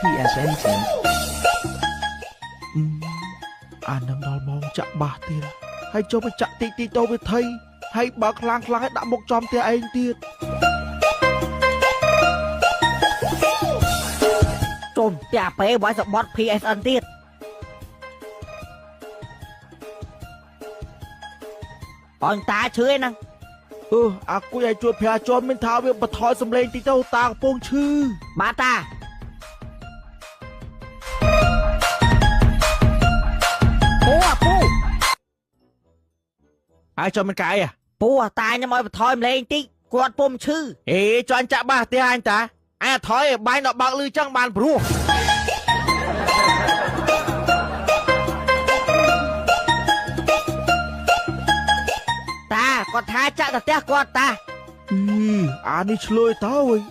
PSN ចឹងអានឹងដល់ម៉ោងចាក់បាសទៀតហើយចូលទៅចាក់តិចទៅវិធីហើយបើខ្លាំងឲ្យដាក់មុខចំផ្ទះឯងទៀតចូលផ្ទះពេលវាយសបត់ PSN ទៀតអញតាឈឺឯហ្នឹងអាគួយឲ្យជួយប្រាជន់មានថាវាបន្ថយសំឡេងតិចទៅតាកំពុងឈឺបាទតាពូហើយចូលមិនកាយពូតាខ្ញុំឲ្យបន្ថយសំឡេងតិចគាត់ពុំឈឺចន់ចាក់បាសទេអញតាថយឲ្យបាយដល់បើកលឺចឹងបានព្រោះតាគាត់ថាចាក់ទៅផ្ទះគាត់តាអានេះឆ្លើយតើអើយ